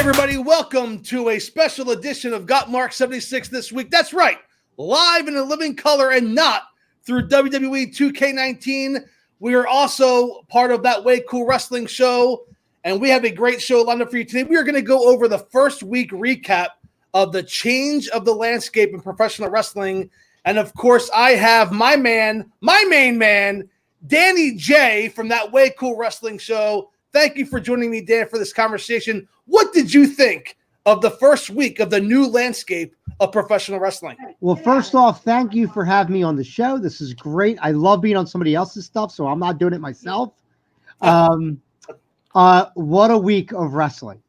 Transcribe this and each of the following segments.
everybody, welcome to a special edition of Gotmark76 this week. That's right, live in a living color and not through WWE 2K19. We are also part of that Way Cool Wrestling show, and we have a great show lined up for you today. We are going to go over the first week recap of the change of the landscape in professional wrestling. And of course, I have my main man, Danny Jay from that Way Cool Wrestling show. Thank you for joining me, Dan, for this conversation. What did you think of the first week of the new landscape of professional wrestling? Well, first off, thank you for having me on the show. This is great. I love being on somebody else's stuff, so I'm not doing it myself. What a week of wrestling.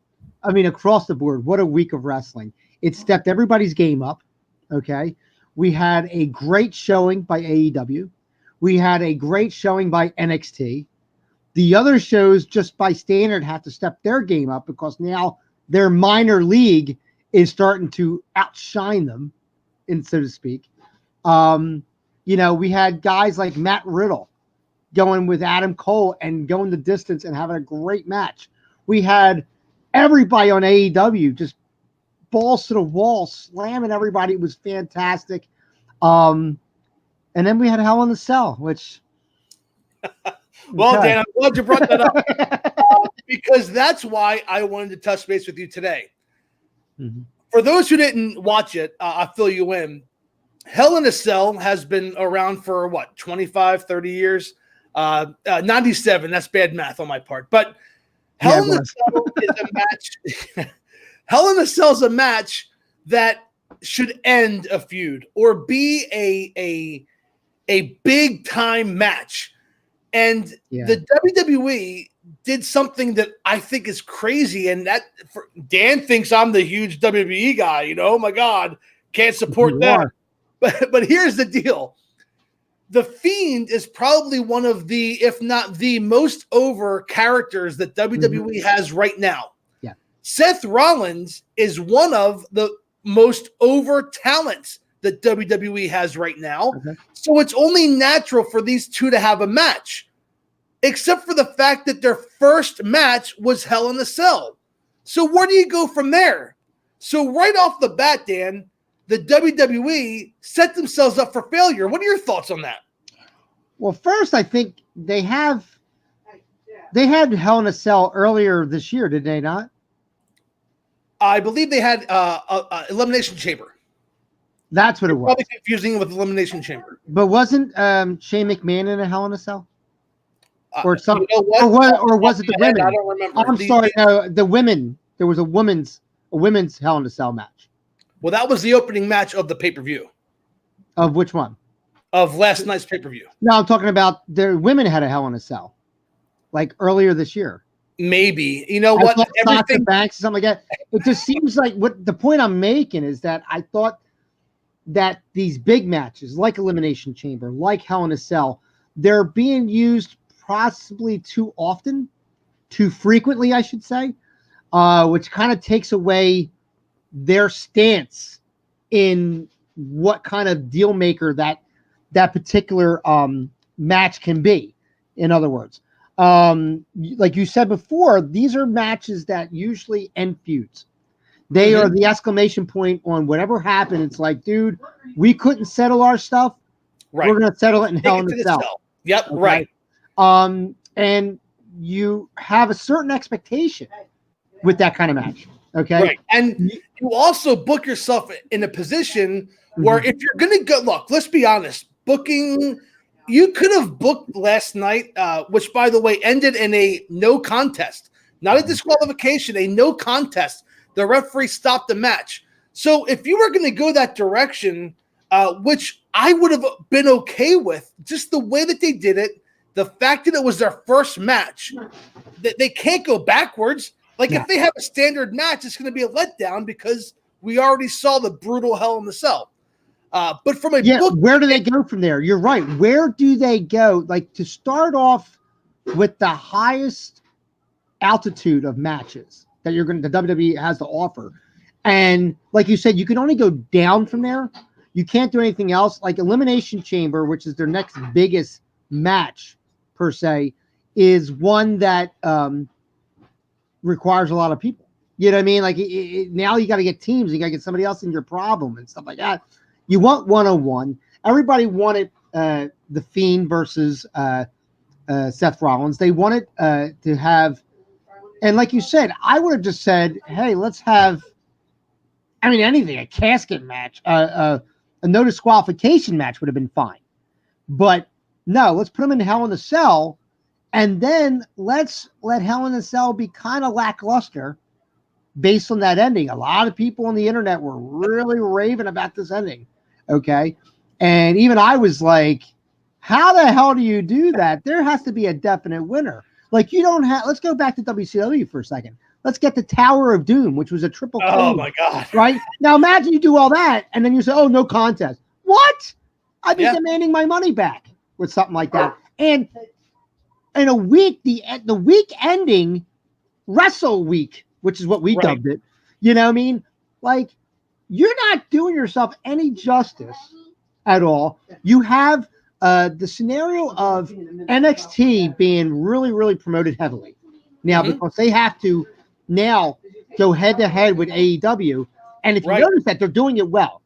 I mean, across the board, what a week of wrestling. It stepped everybody's game up, okay? We had a great showing by AEW. We had a great showing by NXT. The other shows, just by standard, have to step their game up because now their minor league is starting to outshine them, so to speak. We had guys like Matt Riddle going with Adam Cole and going the distance and having a great match. We had everybody on AEW just balls to the wall, slamming everybody. It was fantastic. And then we had Hell in a Cell, which... Well, Dan, I'm glad you brought that up because that's why I wanted to touch base with you today. Mm-hmm. For those who didn't watch it, I'll fill you in. Hell in a Cell has been around for, 25, 30 years? 97, that's bad math on my part. But Hell in a Cell is a match. Hell in a Cell is a match that should end a feud or be a big-time match. And the WWE did something that I think is crazy, and Dan thinks I'm the huge WWE guy. Oh my God, can't support that. But here's the deal: The Fiend is probably one of the, if not the most over characters that WWE has right now. Yeah, Seth Rollins is one of the most over talents that WWE has right now. Okay. So it's only natural for these two to have a match, except for the fact that their first match was Hell in a Cell. So where do you go from there? So right off the bat, Dan, the WWE set themselves up for failure. What are your thoughts on that? Well, first, I think they had Hell in a Cell earlier this year, did they not? I believe they had Elimination Chamber. That's what it was. Probably confusing with Elimination Chamber. But wasn't Shane McMahon in a Hell in a Cell? Or something? You know or was it the women? I don't remember. I'm sorry. No, the women. There was a women's Hell in a Cell match. Well, that was the opening match of the pay-per-view. Of which one? Of last night's pay-per-view. No, I'm talking about the women had a Hell in a Cell, like earlier this year. Maybe. You know what? Everything Banks, something like that. It just seems like what the point I'm making is that I thought that these big matches, like Elimination Chamber, like Hell in a Cell, they're being used possibly too often, too frequently, I should say, which kind of takes away their stance in what kind of deal maker that particular match can be. In other words, like you said before, these are matches that usually end feuds. They are the exclamation point on whatever happened. It's like, dude, we couldn't settle our stuff. Right. We're going to settle it in Hell in a Cell. Yep, okay? Right. And you have a certain expectation with that kind of match. Okay. Right. And you also book yourself in a position where if you're going to go, look, let's be honest, booking, you could have booked last night, which by the way, ended in a no contest, not a disqualification, a no contest. The referee stopped the match. So if you were going to go that direction, which I would have been okay with, just the way that they did it, the fact that it was their first match, that they can't go backwards. Like if they have a standard match, it's going to be a letdown because we already saw the brutal Hell in the Cell. But from a book, where do they go from there? You're right. Where do they go? Like to start off with the highest altitude of matches that the WWE has to offer. And like you said, you can only go down from there. You can't do anything else. Like Elimination Chamber, which is their next biggest match per se, is one that requires a lot of people. You know what I mean? Like now you got to get teams. You got to get somebody else in your problem and stuff like that. You want one-on-one. Everybody wanted the Fiend versus Seth Rollins. They wanted to have, and like you said, I would have just said, hey, let's have, I mean, anything, a casket match, a no disqualification match would have been fine. But no, let's put them in Hell in a Cell, and then let's let Hell in a Cell be kind of lackluster based on that ending. A lot of people on the internet were really raving about this ending. Okay. And even I was like, how the hell do you do that? There has to be a definite winner. Like, you don't have, let's go back to WCW for a second. Let's get the Tower of Doom, which was a triple cage. Oh my God. Right? Now imagine you do all that and then you say, oh, no contest. What? I'd be demanding my money back with something like that. And in a week, the week ending Wrestle Week, which is what we dubbed it. You know what I mean? Like, you're not doing yourself any justice at all. You have the scenario of NXT being really, really promoted heavily now because they have to now go head to head with AEW. And if you notice that, they're doing it well.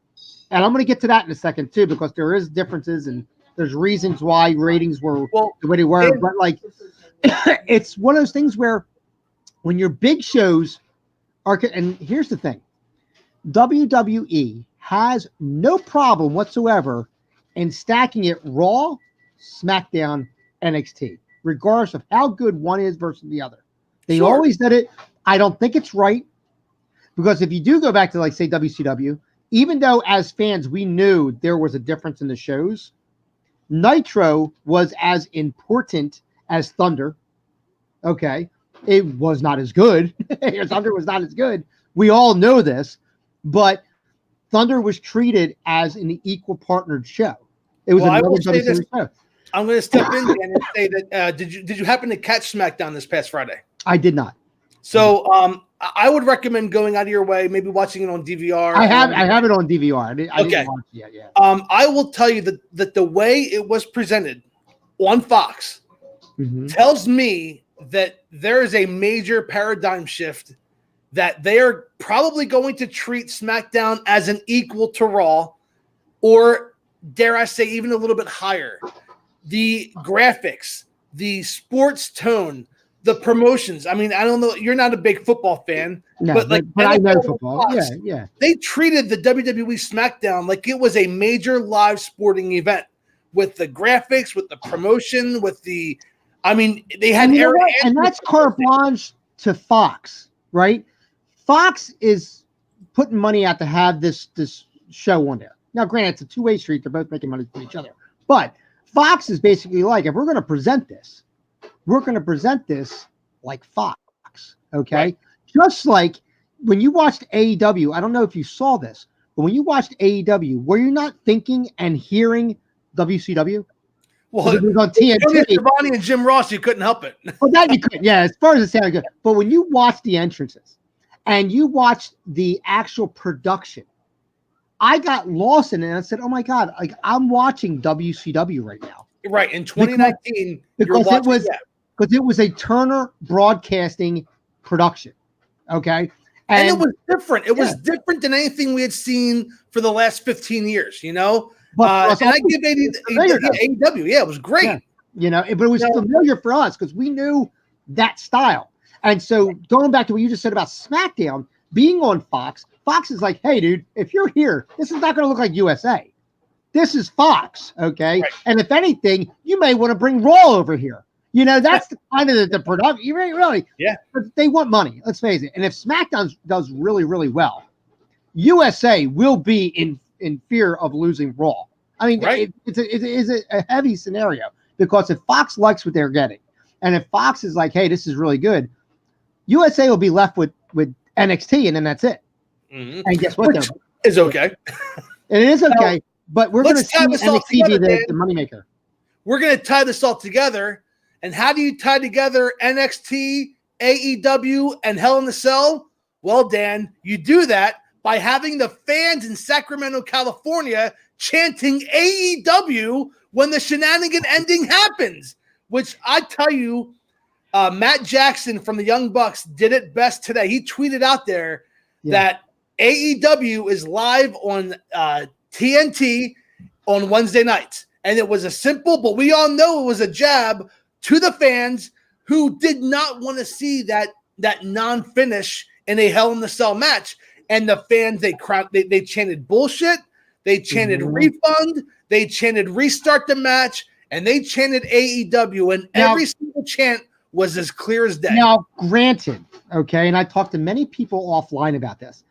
And I'm going to get to that in a second too, because there is differences and there's reasons why ratings were the way they were. But like, it's one of those things where when your big shows are, and here's the thing, WWE has no problem whatsoever in stacking it Raw, SmackDown, NXT, regardless of how good one is versus the other. They always did it. I don't think it's right, because if you do go back to, like, say, WCW, even though as fans we knew there was a difference in the shows, Nitro was as important as Thunder. Okay. It was not as good. Thunder was not as good. We all know this, but Thunder was treated as an equal partnered show. It was another WCW show. I'm going to step in and say that did you happen to catch SmackDown this past Friday? I did not. So I would recommend going out of your way, maybe watching it on DVR. I have it on DVR. I didn't watch it yet. Yeah. I will tell you that the way it was presented on Fox tells me that there is a major paradigm shift, that they are probably going to treat SmackDown as an equal to Raw, or dare I say even a little bit higher. The graphics, the sports tone, the promotions. I mean, I don't know. You're not a big football fan, but I know football. Fox, yeah. They treated the WWE SmackDown like it was a major live sporting event, with the graphics, with the promotion, with the. I mean, they had and that's carte blanche to Fox, right? Fox is putting money out to have this show on there. Now, granted, it's a two-way street. They're both making money from each other, but Fox is basically like, if we're going to present this, we're going to present this like Fox, okay? Right. Just like when you watched AEW, I don't know if you saw this, but when you watched AEW, were you not thinking and hearing WCW? Well, it was on TNT. Giovanni and Jim Ross, you couldn't help it. Well, that you couldn't. Yeah, as far as it sounded good. But when you watched the entrances and you watched the actual production, I got lost in it. And I said, "Oh my God! Like, I'm watching WCW right now." Right in 2019, because it was a Turner Broadcasting production. Okay, and it was different. It was different than anything we had seen for the last 15 years. You know. But and I give AEW, it was great. Yeah. You know, but it was familiar for us because we knew that style. And so going back to what you just said about SmackDown being on Fox, Fox is like, hey, dude, if you're here, this is not going to look like USA. This is Fox, okay? Right. And if anything, you may want to bring Raw over here. You know, that's kind of the production. You really, but they want money. Let's face it. And if SmackDown does really, really well, USA will be in fear of losing Raw. I mean, it is a heavy scenario, because if Fox likes what they're getting, and if Fox is like, hey, this is really good, USA will be left with NXT, and then that's it. And guess what? Which is okay. And it is okay, but we're going to see NXT be the moneymaker. We're going to tie this all together. And how do you tie together NXT, AEW, and Hell in a Cell? Well, Dan, you do that by having the fans in Sacramento, California chanting AEW when the shenanigan ending happens, which I tell you, Matt Jackson from the Young Bucks did it best today. He tweeted out there that AEW is live on TNT on Wednesday nights. And it was a simple, but we all know it was a jab to the fans who did not want to see that non-finish in a Hell in the Cell match. And the fans, they chanted bullshit. They chanted refund. They chanted restart the match. And they chanted AEW. And every single chant was as clear as day. Now, granted, okay, and I talked to many people offline about this.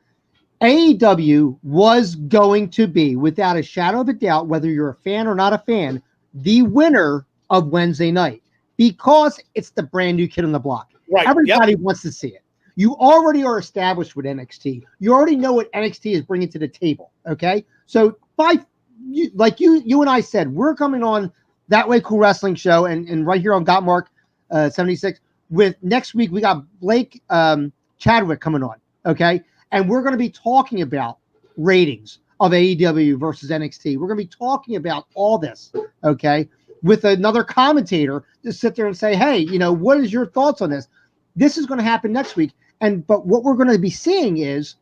AEW was going to be, without a shadow of a doubt, whether you're a fan or not a fan, the winner of Wednesday night because it's the brand new kid on the block. Right. Everybody wants to see it. You already are established with NXT. You already know what NXT is bringing to the table. Okay, so like you and I said, we're coming on That Way Cool Wrestling show and right here on Gotmark76. With next week we got Blake Chadwick coming on. Okay. And we're going to be talking about ratings of AEW versus NXT. We're going to be talking about all this, okay, with another commentator to sit there and say, hey, what is your thoughts on this? This is going to happen next week. But what we're going to be seeing is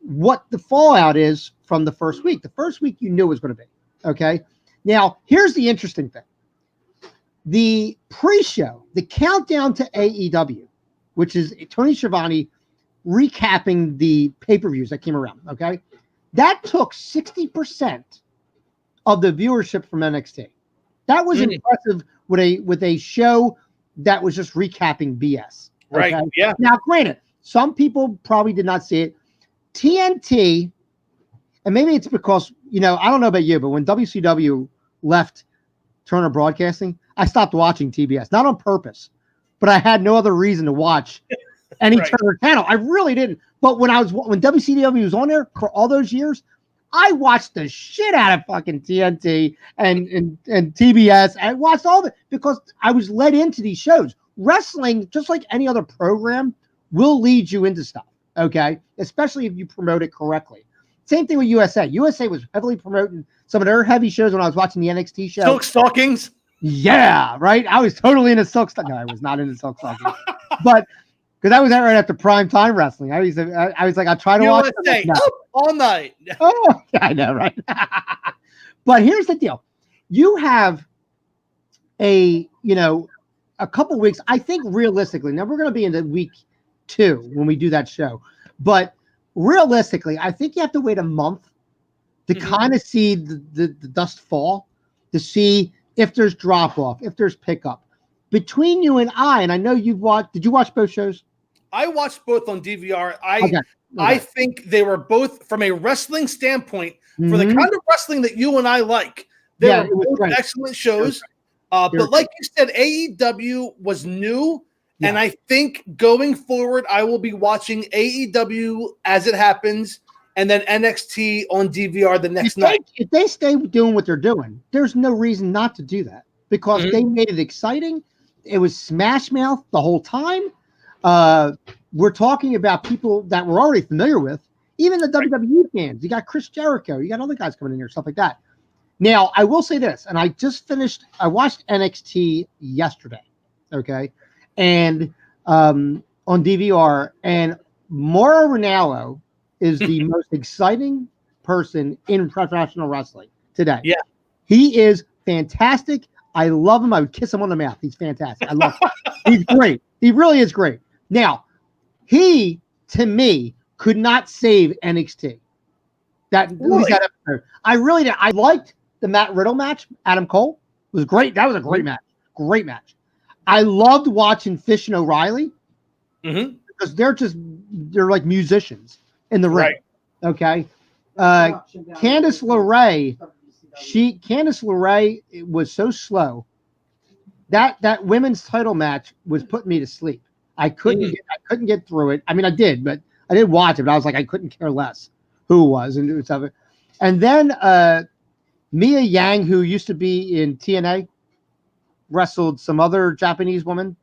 what the fallout is from the first week. The first week you knew it was going to be, okay? Now, here's the interesting thing. The pre-show, the countdown to AEW, which is Tony Schiavone recapping the pay-per-views that came around, okay? That took 60% of the viewership from NXT. That was impressive with a show that was just recapping BS. Okay? Right, yeah. Now, granted, some people probably did not see it. TNT, and maybe it's because, I don't know about you, but when WCW left Turner Broadcasting, I stopped watching TBS. Not on purpose, but I had no other reason to watch any Turner channel. I really didn't. But when WCW was on there for all those years, I watched the shit out of fucking TNT and TBS. I watched all of it because I was led into these shows. Wrestling, just like any other program, will lead you into stuff, okay? Especially if you promote it correctly. Same thing with USA. USA was heavily promoting some of their heavy shows when I was watching the NXT show. Silk Stockings? Yeah, right? I was totally into Silk Stockings. No, I was not into Silk Stockings. But because I was right after prime time wrestling. I was like, I'll try to watch it all night. Oh, I know, right? But here's the deal. You have a couple weeks, I think realistically, now we're going to be into week 2 when we do that show. But realistically, I think you have to wait a month to kind of see the dust fall, to see if there's drop off, if there's pickup. Between you and I know you've watched, did you watch both shows? I watched both on DVR. I think they were both, from a wrestling standpoint, for the kind of wrestling that you and I like, they were both excellent shows. But like you said, AEW was new. Yeah. And I think going forward, I will be watching AEW as it happens, and then NXT on DVR the next night. If they stay doing what they're doing, there's no reason not to do that because they made it exciting. It was Smash Mouth the whole time. We're talking about people that we're already familiar with, even the WWE fans. You got Chris Jericho. You got other guys coming in here, stuff like that. Now, I will say this, and I watched NXT yesterday, okay? And on DVR, and Mauro Ranallo is the most exciting person in professional wrestling today. Yeah. He is fantastic. I love him. I would kiss him on the mouth. He's fantastic. I love him. He's great. He really is great. Now, he, to me, could not save NXT. That episode. I really did. I liked the Matt Riddle match. Adam Cole was great. That was a great match. Great match. I loved watching Fish and O'Reilly because they're like musicians in the ring. Right. Okay. Candice LeRae, it was so slow. That women's title match was putting me to sleep. I couldn't get through it. I mean, I did, but I did watch it. But I was like, I couldn't care less who it was and stuff. And then Mia Yang, who used to be in TNA, wrestled some other Japanese woman,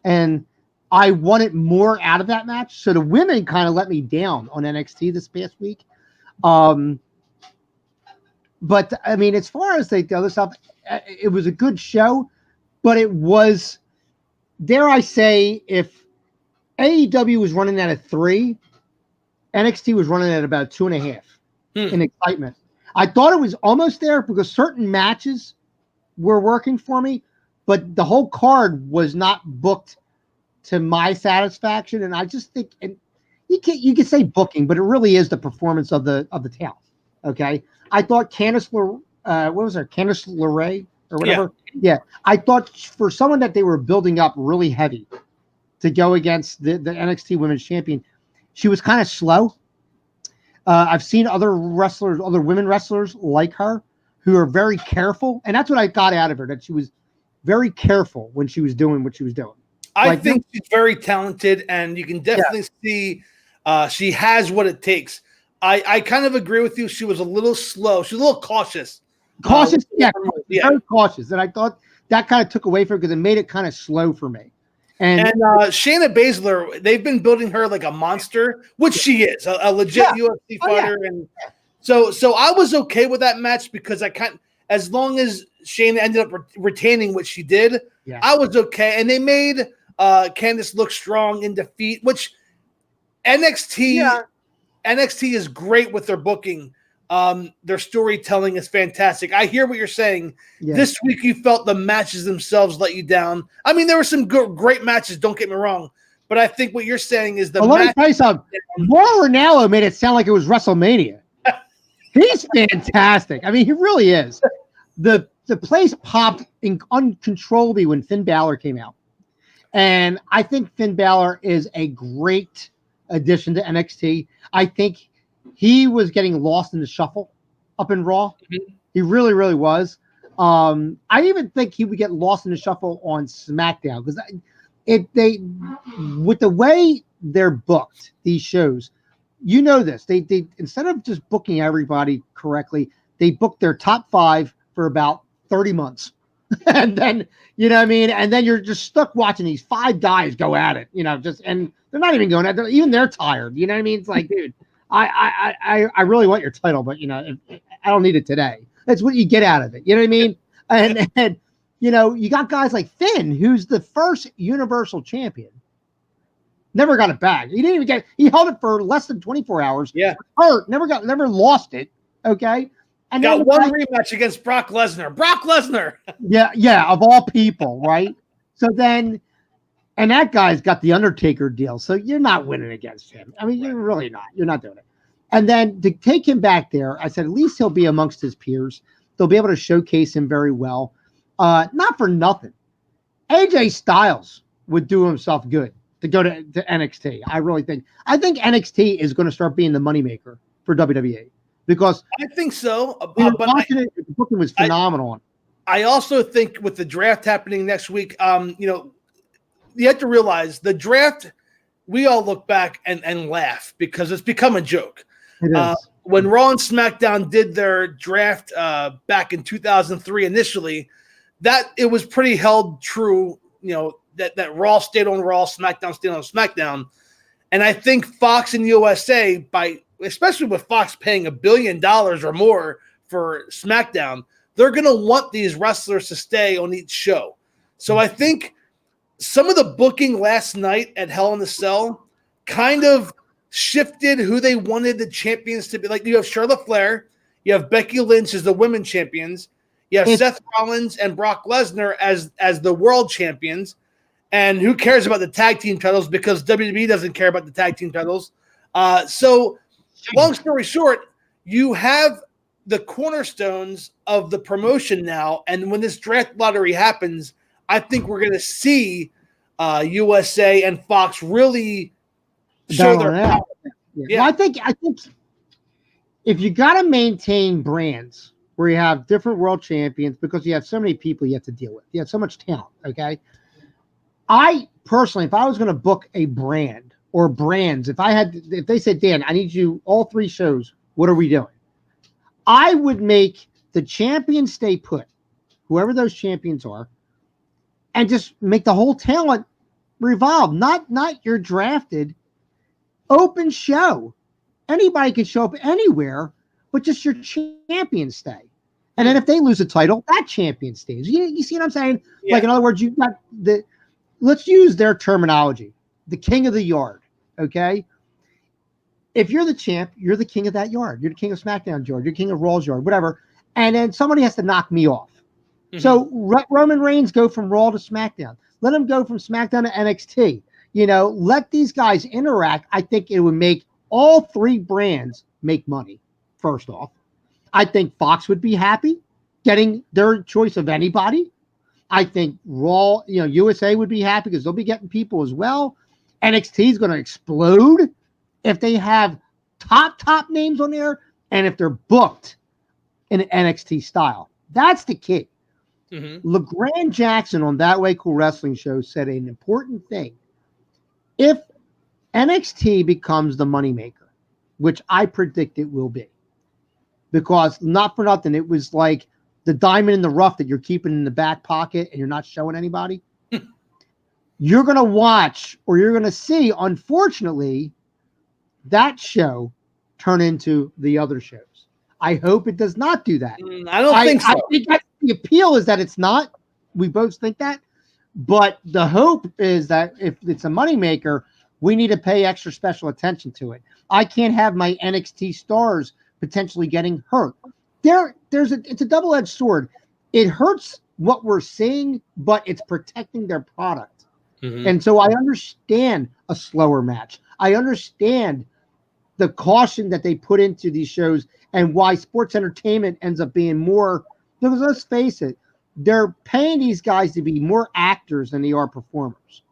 and I wanted more out of that match. So the women kind of let me down on NXT this past week. But I mean, as far as the other stuff, it was a good show, but it was dare I say, if AEW was running at a 3, NXT was running at about 2.5 in excitement. I thought it was almost there because certain matches were working for me, but the whole card was not booked to my satisfaction. And I just think, and you can say booking, but it really is the performance of the talent. Okay, I thought Candice LeRae or whatever. Yeah, I thought for someone that they were building up really heavy to go against the NXT Women's Champion, she was kind of slow. I've seen other women wrestlers like her who are very careful, and that's what I got out of her, that she was very careful when she was doing what she was doing. I think she's very talented, and you can definitely see she has what it takes. I kind of agree with you. She was a little slow. She was a little cautious. Very cautious. And I thought that kind of took away from her because it made it kind of slow for me. And Shayna Baszler, they've been building her like a monster, which she is, a legit UFC fighter. And so I was okay with that match because as long as Shayna ended up retaining what she did, I was okay. And they made Candice look strong in defeat, which NXT is great with their booking. Their storytelling is fantastic. I hear what you're saying. Yeah. This week you felt the matches themselves let you down. I mean, there were some great matches, don't get me wrong. But I think what you're saying is let me tell you something. Mauro Ranallo made it sound like it was WrestleMania. He's fantastic. I mean, he really is. The place popped uncontrollably when Finn Balor came out. And I think Finn Balor is a great addition to NXT. I think he was getting lost in the shuffle up in Raw. Mm-hmm. He really, really was. I even think he would get lost in the shuffle on SmackDown because with the way they're booked, these shows, you know this. They instead of just booking everybody correctly, they book their top 5 for about 30 months. And then, you know what I mean? And then you're just stuck watching these 5 guys go at it, and they're not even going at it. Even they're tired. You know what I mean? It's like, dude, I really want your title, but I don't need it today. That's what you get out of it. You know what I mean? And you got guys like Finn, who's the first Universal Champion. Never got it back. He didn't even he held it for less than 24 hours. Yeah. Hurt. Never lost it. Okay. And got one rematch against Brock Lesnar. Brock Lesnar. Yeah, of all people, right? So then, and that guy's got the Undertaker deal, so you're not winning against him. I mean, you're really not. You're not doing it. And then to take him back there, I said, at least he'll be amongst his peers. They'll be able to showcase him very well. Not for nothing. AJ Styles would do himself good to go to NXT. I really think. I think NXT is going to start being the moneymaker for WWE. Because I think so, but the booking was phenomenal. I also think with the draft happening next week, you have to realize the draft. We all look back and laugh because it's become a joke. It is. When Raw and SmackDown did their draft back in 2003, initially, that it was pretty held true. That Raw stayed on Raw, SmackDown stayed on SmackDown, and I think Fox and USA especially with Fox paying $1 billion or more for SmackDown, they're going to want these wrestlers to stay on each show. So I think some of the booking last night at Hell in a Cell kind of shifted who they wanted the champions to be. Like you have Charlotte Flair, you have Becky Lynch as the women champions, you have Seth Rollins and Brock Lesnar as the world champions. And who cares about the tag team titles because WWE doesn't care about the tag team titles. So long story short, you have the cornerstones of the promotion now, and when this draft lottery happens, I think we're going to see USA and Fox really show their power. Yeah. Well, I think if you got to maintain brands where you have different world champions because you have so many people you have to deal with, you have so much talent. Okay, I personally, if I was going to book a brand or brands, if they said, Dan, I need you all 3 shows, what are we doing? I would make the champions stay put, whoever those champions are, and just make the whole talent revolve. Not your drafted open show. Anybody can show up anywhere, but just your champions stay. And then if they lose a title, that champion stays. You see what I'm saying? Yeah. Like, in other words, you've got let's use their terminology, the king of the yard, okay? If you're the champ, you're the king of that yard. You're the king of SmackDown's yard. You're king of Raw's yard, whatever. And then somebody has to knock me off. Mm-hmm. So Roman Reigns go from Raw to SmackDown. Let him go from SmackDown to NXT. Let these guys interact. I think it would make all three brands make money, first off. I think Fox would be happy getting their choice of anybody. I think Raw, USA would be happy because they'll be getting people as well. NXT is going to explode if they have top names on there and if they're booked in an NXT style. That's the key. Mm-hmm. LeGrand Jackson on That Way Cool Wrestling Show said an important thing. If NXT becomes the moneymaker, which I predict it will be, because not for nothing, it was like the diamond in the rough that you're keeping in the back pocket and you're not showing anybody. You're going to watch, or you're going to see, unfortunately, that show turn into the other shows. I hope it does not do that. I don't think so. I think that's the appeal, is that it's not. We both think that. But the hope is that if it's a moneymaker, we need to pay extra special attention to it. I can't have my NXT stars potentially getting hurt. It's a double-edged sword. It hurts what we're seeing, but it's protecting their product. Mm-hmm. And so I understand a slower match. I understand the caution that they put into these shows and why sports entertainment ends up being more, because let's face it, they're paying these guys to be more actors than they are performers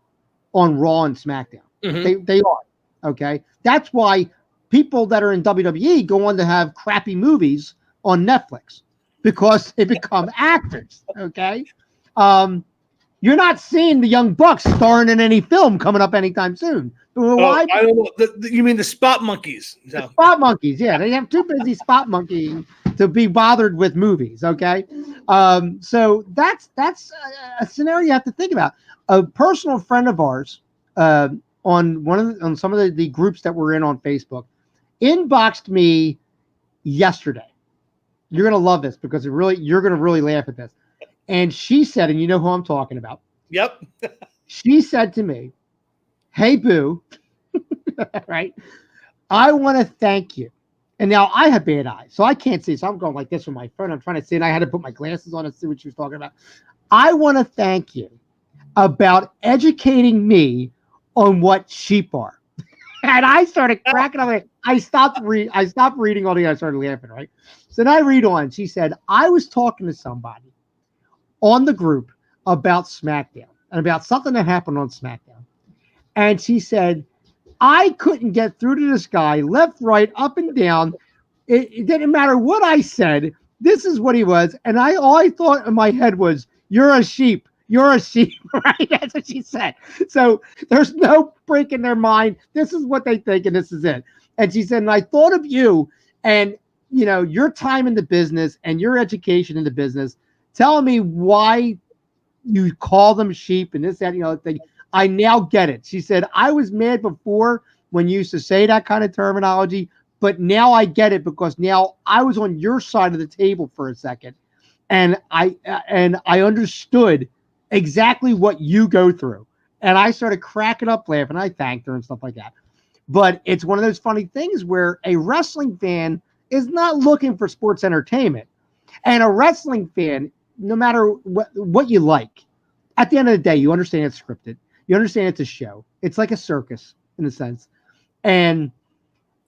on Raw and SmackDown. Mm-hmm. They are, okay? That's why people that are in WWE go on to have crappy movies on Netflix, because they become actors, okay? You're not seeing the Young Bucks starring in any film coming up anytime soon. Why? I don't know. You mean the spot monkeys? The spot monkeys, yeah. They have too busy spot monkeying to be bothered with movies, okay? So that's a scenario you have to think about. A personal friend of ours on some of the groups that we're in on Facebook inboxed me yesterday. You're going to love this because you're going to really laugh at this. And she said, and you know who I'm talking about. Yep. She said to me, "Hey, Boo," right? "I want to thank you." And now I have bad eyes, so I can't see. So I'm going like this with my phone. I'm trying to see, and I had to put my glasses on and see what she was talking about. "I want to thank you about educating me on what sheep are." And I started cracking up. I stopped reading all the. I started laughing, right? So then I read on. She said, "I was talking to somebody on the group about SmackDown and about something that happened on SmackDown. And she said, I couldn't get through to this guy, left, right, up and down. It didn't matter what I said. This is what he was. And all I thought in my head was, you're a sheep. You're a sheep," right? That's what she said. So there's no break in their mind. This is what they think, and this is it. And she said, and I thought of you and, your time in the business and your education in the business, telling me why you call them sheep and this, that, thing. I now get it. She said, I was mad before when you used to say that kind of terminology, but now I get it because now I was on your side of the table for a second. And I understood exactly what you go through. And I started cracking up laughing. I thanked her and stuff like that. But it's one of those funny things where a wrestling fan is not looking for sports entertainment. And a wrestling fan, no matter what you like, at the end of the day, you understand it's scripted. You understand it's a show. It's like a circus in a sense. And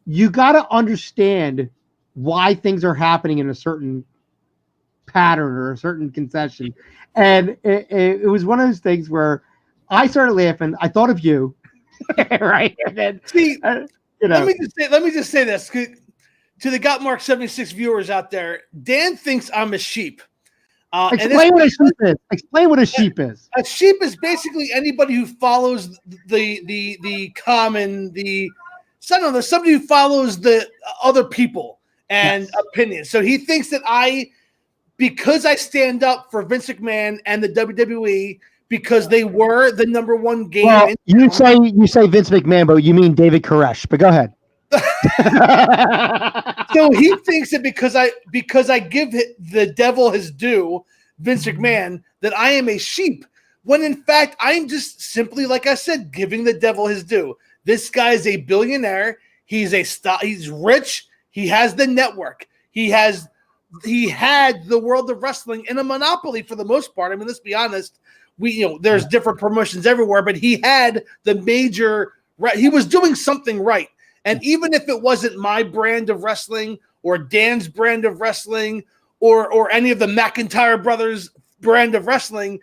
you got to understand why things are happening in a certain pattern or a certain concession. And it was one of those things where I started laughing. I thought of you, right? And then, see, let me just say this to the Gotmark76 viewers out there. Dan thinks I'm a sheep. Explain what a sheep is. Explain what a sheep is. A sheep is basically anybody who follows the common, somebody who follows the other people and opinions. So he thinks that because I stand up for Vince McMahon and the WWE, because they were the number one game. Well, you say Vince McMahon, but you mean David Koresh. But go ahead. So he thinks that because I give the devil his due, Vince McMahon, that I am a sheep. when in fact, I'm just simply, like I said, giving the devil his due. This guy is a billionaire. He's rich. He has the network. He had the world of wrestling in a monopoly for the most part. I mean, let's be honest. There's different promotions everywhere, but he had the major. He was doing something right. And even if it wasn't my brand of wrestling or Dan's brand of wrestling or any of the McIntyre brothers brand of wrestling,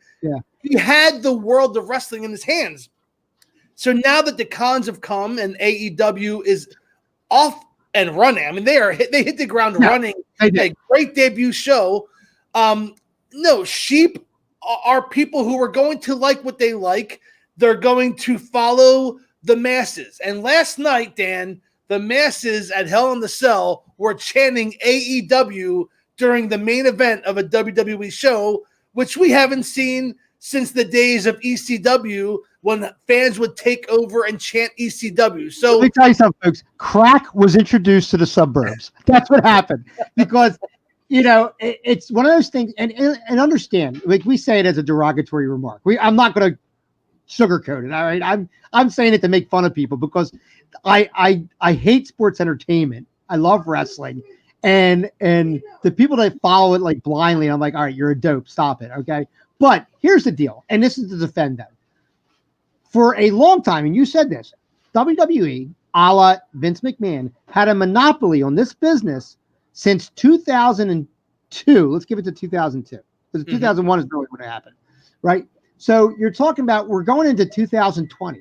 he had the world of wrestling in his hands. So now that the cons have come and AEW is off and running, I mean, they hit the ground running. A great debut show. No, sheep are people who are going to like what they like. They're going to follow the masses. And last night, Dan, the masses at Hell in the Cell were chanting AEW during the main event of a WWE show, which we haven't seen since the days of ECW when fans would take over and chant ECW. So let me tell you something, folks. Crack was introduced to the suburbs. That's what happened. Because, it's one of those things, and understand, like we say it as a derogatory remark. I'm not going to sugarcoat it. All right. I'm saying it to make fun of people because I hate sports entertainment. I love wrestling. And the people that follow it like blindly, I'm like, all right, you're a dope. Stop it. Okay. But here's the deal. And this is to defend them. For a long time, and you said this, WWE, a la Vince McMahon, had a monopoly on this business since 2002. Let's give it to 2002. Because 2001 is really when it happened. Right? So you're talking about, we're going into 2020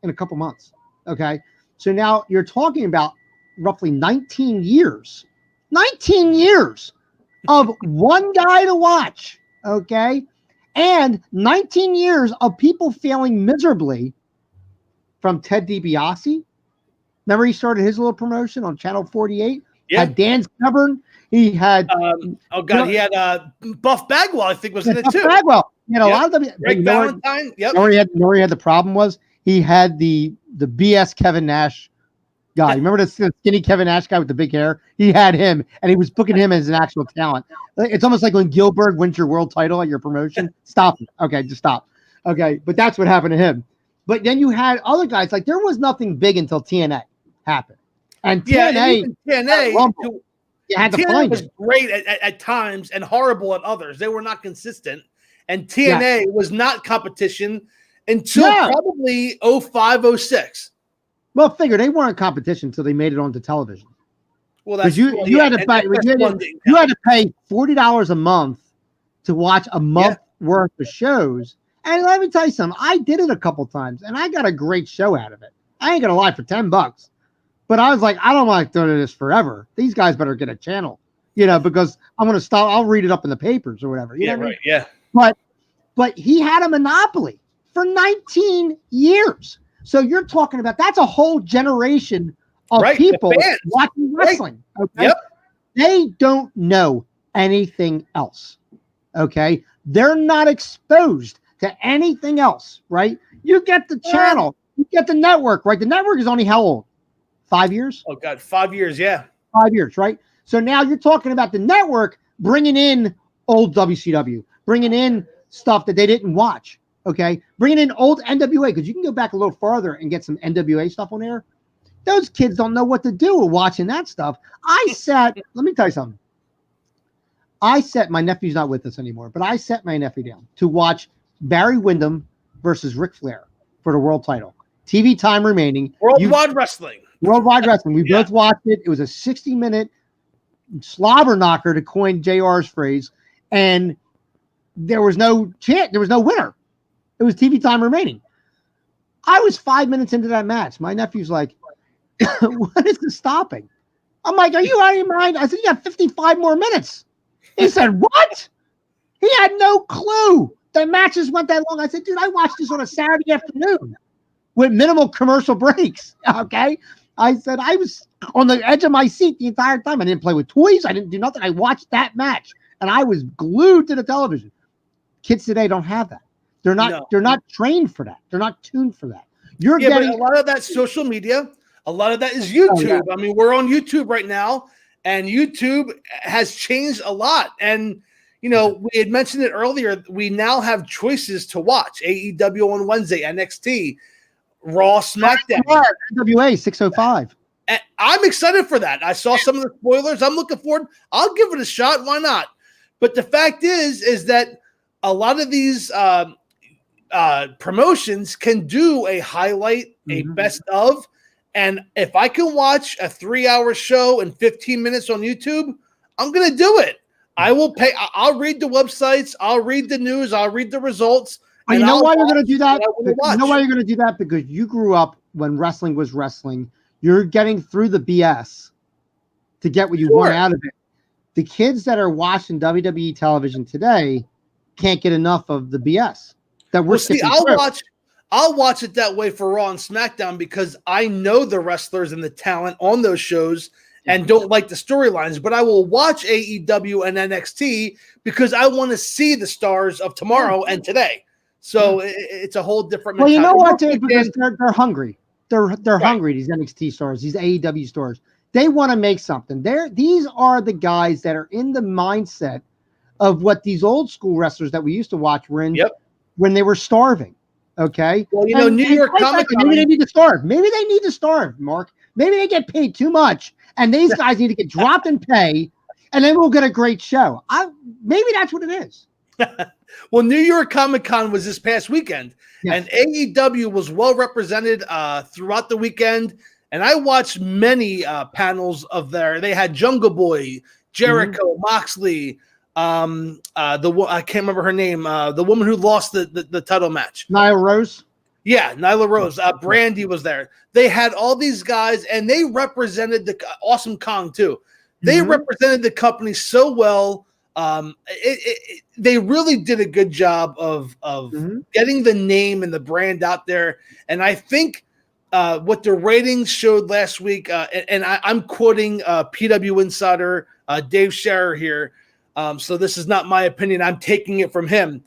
in a couple months. Okay. So now you're talking about roughly 19 years of one guy to watch. Okay. And 19 years of people failing miserably from Ted DiBiase. Remember he started his little promotion on Channel 48? Yeah. Had Dan Severn. He had he had Buff Bagwell, I think, was in it too. Buff Bagwell. A lot of them. Greg Valentine. Yep. Where he had the problem was he had the BS Kevin Nash guy. Remember the skinny Kevin Nash guy with the big hair? He had him, and he was booking him as an actual talent. It's almost like when Gilbert wins your world title at your promotion. Stop it. Okay, just stop. Okay, but that's what happened to him. But then you had other guys. Like, there was nothing big until TNA happened. And TNA was great at times and horrible at others. They were not consistent. And TNA was not competition until probably 05, 06. Well, figure they weren't competition until they made it onto television. Well, that's you had to pay $40 a month to watch a month worth of shows. And let me tell you something. I did it a couple times, and I got a great show out of it. I ain't gonna lie, for $10. But I was like, I don't want to do this forever. These guys better get a channel, because I'm gonna stop. I'll read it up in the papers or whatever. You know what I mean? Yeah. But he had a monopoly for 19 years. So you're talking about, that's a whole generation of people watching wrestling. Okay. Yep. They don't know anything else. Okay. They're not exposed to anything else, right? You get the channel, you get the network, right? The network is only how old? 5 years? Oh God, 5 years. Yeah. 5 years, right? So now you're talking about the network bringing in old WCW, bringing in stuff that they didn't watch. Okay, bringing in old NWA, because you can go back a little farther and get some NWA stuff on there. Those kids don't know what to do with watching that stuff. Let me tell you something. My nephew's not with us anymore, but I set my nephew down to watch Barry Windham versus Ric Flair for the world title. TV time remaining. Worldwide Wrestling. We both watched it. It was a 60-minute slobber knocker, to coin JR's phrase, and there was no chance. There was no winner. It was TV time remaining. I was 5 minutes into that match. My nephew's like, what is the stopping? I'm like, are you out of your mind? I said, you got 55 more minutes. He said, what? He had no clue. The matches went that long. I said, dude, I watched this on a Saturday afternoon with minimal commercial breaks. Okay. I said, I was on the edge of my seat the entire time. I didn't play with toys. I didn't do nothing. I watched that match and I was glued to the television. Kids today don't have that. They're not trained for that. They're not tuned for that. But a lot of that social media, a lot of that is YouTube. Oh, yeah. I mean, we're on YouTube right now, and YouTube has changed a lot. And we had mentioned it earlier. We now have choices to watch: AEW on Wednesday, NXT, Raw, SmackDown, NWA 605. And I'm excited for that. I saw some of the spoilers. I'm looking forward. I'll give it a shot. Why not? But the fact is that a lot of these promotions can do a highlight, a best of, and if I can watch a 3-hour show in 15 minutes on YouTube, I'm going to do it. I will pay. I'll read the websites. I'll read the news. I'll read the results. And you know why you're going to do that? You know why you're going to do that? Because you grew up when wrestling was wrestling. You're getting through the BS to get what you want out of it. The kids that are watching WWE television today can't get enough of the BS that we're skipping through. I'll watch it that way for Raw and SmackDown because I know the wrestlers and the talent on those shows and don't like the storylines, but I will watch AEW and NXT because I want to see the stars of tomorrow and today. So it's a whole different mentality. Well, you know what, Dave? Because they're hungry. They're hungry, these NXT stars, these AEW stars. They want to make something. These are the guys that are in the mindset of what these old school wrestlers that we used to watch were in when they were starving. Okay? Well, New York Comic Con. Maybe they need to starve. Maybe they need to starve, Mark. Maybe they get paid too much, and these guys need to get dropped in pay, and then we'll get a great show. Maybe that's what it is. Well, New York Comic Con was this past weekend, and AEW was well represented throughout the weekend. And I watched many panels of They had Jungle Boy, Jericho, Moxley, I can't remember her name, the woman who lost the title match, Nyla Rose. Yeah, Nyla Rose. Brandy was there. They had all these guys, and they represented the Awesome Kong too. They represented the company so well. They really did a good job of getting the name and the brand out there. And I think what the ratings showed last week, and I'm quoting PW Insider Dave Scherer here. So this is not my opinion. I'm taking it from him.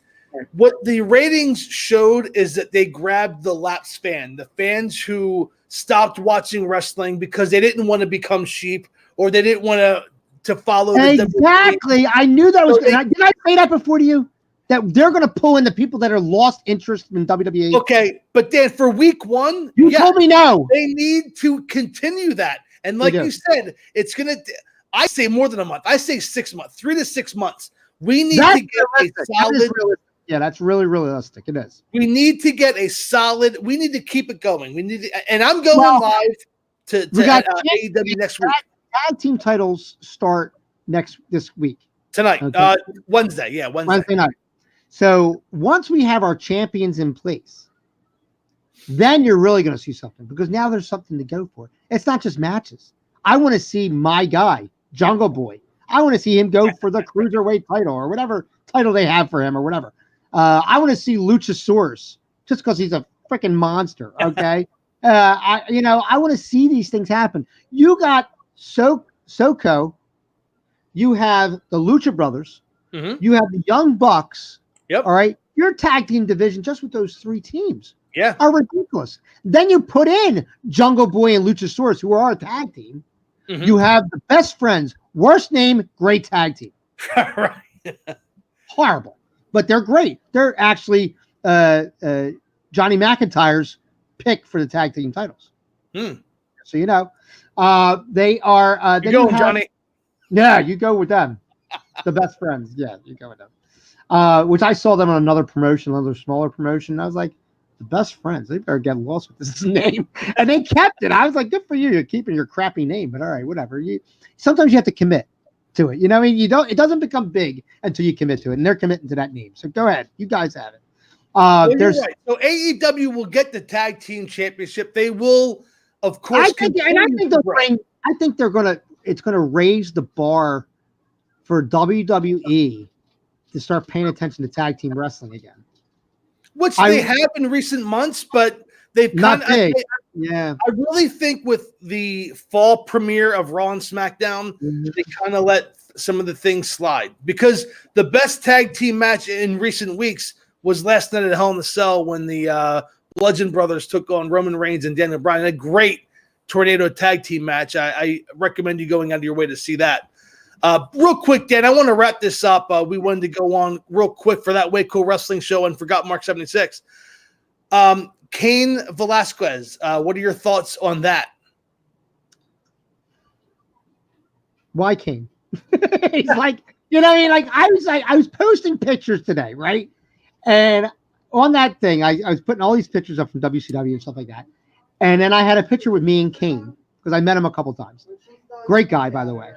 What the ratings showed is that they grabbed the lapsed fan, the fans who stopped watching wrestling because they didn't want to become sheep or they didn't want to follow exactly. I knew that was. Did I say that before to you? That they're going to pull in the people that are lost interest in WWE. Okay, but Dan, for week one, you told me no. They need to continue that, and like you said, it's going to. I say more than a month. I say 6 months, 3 to 6 months. We need to get a solid. That's really realistic. It is. We need to get a solid. We need to keep it going. We need to, and I'm going live to AEW next week. Tag team titles start this week. Tonight. Okay. Wednesday. Yeah, Wednesday night. So once we have our champions in place, then you're really going to see something because now there's something to go for. It's not just matches. I want to see my guy, Jungle Boy. I want to see him go for the cruiserweight title or whatever title they have for him or whatever. I want to see Luchasaurus just because he's a freaking monster. Okay. I want to see these things happen. You got Soko. You have the Lucha Brothers. You have the Young Bucks. Yep. All right. Your tag team division, just with those 3 teams, are ridiculous. Then you put in Jungle Boy and Luchasaurus, who are our tag team. You have the Best Friends. Worst name, great tag team. Right. Horrible. But they're great. They're actually Johnny McIntyre's pick for the tag team titles. So you know. They are Johnny. Yeah, you go with them. The Best Friends. Yeah, you go with them. Which I saw them on another promotion, another smaller promotion. I was like, the Best Friends. They better get lost with this name. And they kept it. I was like, good for you. You're keeping your crappy name, but all right, whatever. Sometimes you have to commit to it. You know what I mean? It doesn't become big until you commit to it. And they're committing to that name. So go ahead. You guys have it. You're right. So AEW will get the tag team championship. They will, of course. I think it's gonna raise the bar for WWE to start paying attention to tag team wrestling again. Which they have in recent months, but they've kind of. I really think with the fall premiere of Raw and SmackDown, they kind of let some of the things slide because the best tag team match in recent weeks was last night at Hell in a Cell when the Bludgeon Brothers took on Roman Reigns and Daniel Bryan. A great tornado tag team match. I recommend you going out of your way to see that. Real quick, Dan, I want to wrap this up. We wanted to go on real quick for that Way Cool Wrestling show and for Gotmark76. Cain Velasquez, what are your thoughts on that? Why Cain? He's like, you know what I mean? Like I was posting pictures today, right? And on that thing, I was putting all these pictures up from WCW and stuff like that. And then I had a picture with me and Cain because I met him a couple times. Great guy, by the way.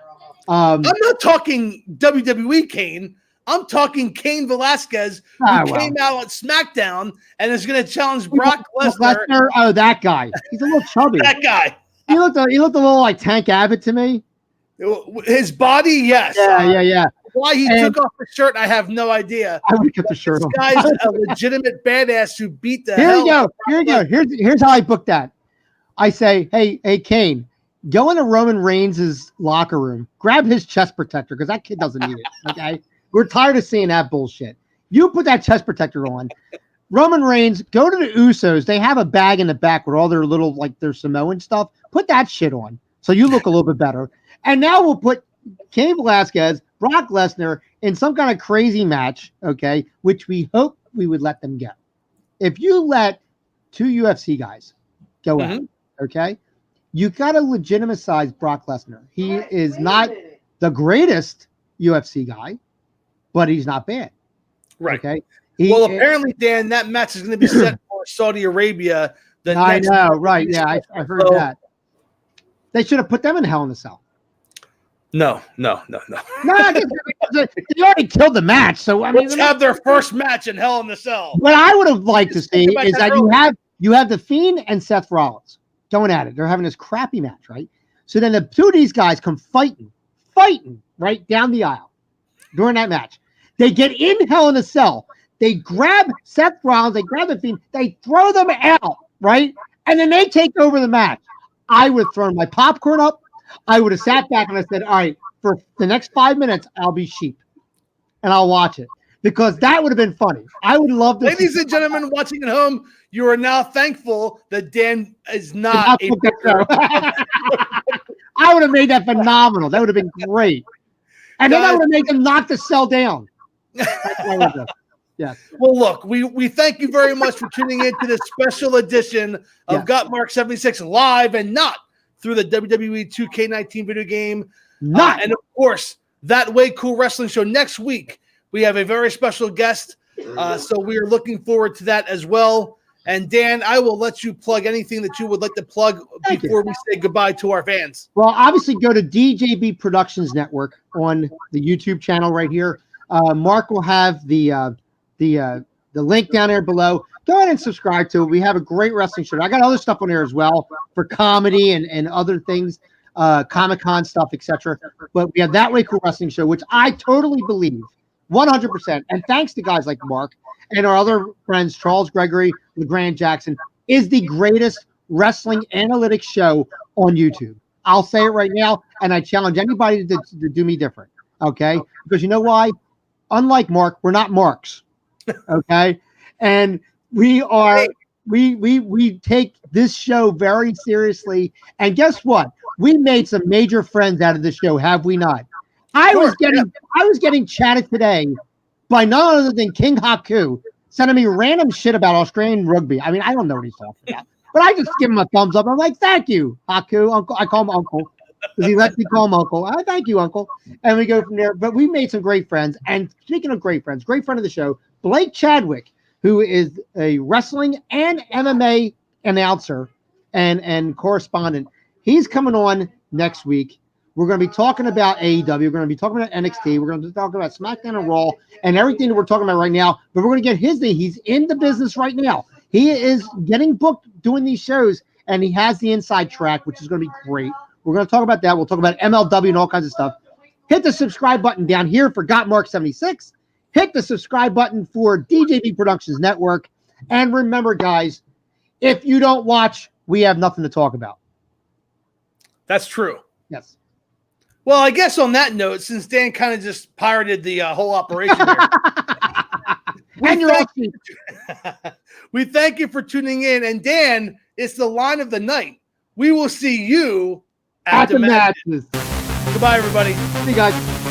I'm not talking WWE Cain. I'm talking Cain Velasquez, who came out on SmackDown and is going to challenge Brock Lesnar. Oh, that guy. He's a little chubby. That guy. He looked a little like Tank Abbott to me. His body, yes. Yeah. Why he took off the shirt, I have no idea. I would get the shirt this off. Guy's a legitimate badass who beat the hell. Here you go. Here's how I booked that. I say, hey, Cain, go into Roman Reigns' locker room, grab his chest protector because that kid doesn't need it. Okay, we're tired of seeing that bullshit. You put that chest protector on. Roman Reigns, go to the Usos. They have a bag in the back with all their little like their Samoan stuff. Put that shit on so you look a little bit better. And now we'll put Cain Velasquez, Brock Lesnar in some kind of crazy match, okay, which we hope we would let them go. If you let two UFC guys go out, okay, you got to legitimize Brock Lesnar. He is not the greatest UFC guy, but he's not bad. Right. Okay. Apparently, Dan, that match is going to be set for Saudi Arabia. I know, right. Yeah, I heard that. They should have put them in Hell in a Cell. No. No, they already killed the match. So I mean, let's have their first match in Hell in a Cell. What I would have liked to see is that you have the Fiend and Seth Rollins going at it. They're having this crappy match, right? So then the two of these guys come fighting right down the aisle during that match. They get in Hell in a Cell. They grab Seth Rollins. They grab the Fiend. They throw them out, right? And then they take over the match. I would have thrown my popcorn up. I would have sat back and I said, all right, for the next 5 minutes, I'll be sheep and I'll watch it because that would have been funny. I would love to. Ladies and gentlemen watching at home, you are now thankful that Dan is not a I would have made that phenomenal. That would have been great. And then I would have made them knock the cell down. Yes. Well, look, we thank you very much for tuning in to this special edition of Gotmark76 live and not through the WWE 2K19 video game. And of course, that Way Cool Wrestling show next week. We have a very special guest. So we are looking forward to that as well. And Dan, I will let you plug anything that you would like to plug before we say goodbye to our fans. Well, obviously go to DJB Productions Network on the YouTube channel right here. Mark will have the link down there below. Go ahead and subscribe to it. We have a great wrestling show. I got other stuff on there as well for comedy and other things, Comic-Con stuff, etc. But we have that Way Cool Wrestling show, which I totally believe 100%. And thanks to guys like Mark and our other friends, Charles Gregory, LeGrand Jackson, is the greatest wrestling analytics show on YouTube. I'll say it right now, and I challenge anybody to do me different, okay? Because you know why? Unlike Mark, we're not Marks, okay? And we take this show very seriously. And guess what? We made some major friends out of this show, have we not? I was getting chatted today by none other than King Haku, sending me random shit about Australian rugby. I mean, I don't know what he's talking about, but I just give him a thumbs up. I'm like, thank you, Haku, Uncle. I call him Uncle because he lets me call him Uncle. Thank you, Uncle. And we go from there. But we made some great friends. And speaking of great friends, great friend of the show, Blake Chadwick, who is a wrestling and MMA announcer and correspondent. He's coming on next week. We're going to be talking about AEW. We're going to be talking about NXT. We're going to be talking about SmackDown and Raw and everything that we're talking about right now. But we're going to get his name. He's in the business right now. He is getting booked doing these shows, and he has the inside track, which is going to be great. We're going to talk about that. We'll talk about MLW and all kinds of stuff. Hit the subscribe button down here for Gotmark76. Hit the subscribe button for DJB Productions Network. And remember, guys, if you don't watch, we have nothing to talk about. That's true. Yes. Well, I guess on that note, since Dan kind of just pirated the whole operation here, we thank you for tuning in. And Dan, it's the line of the night. We will see you at the matches. Goodbye, everybody. See you guys.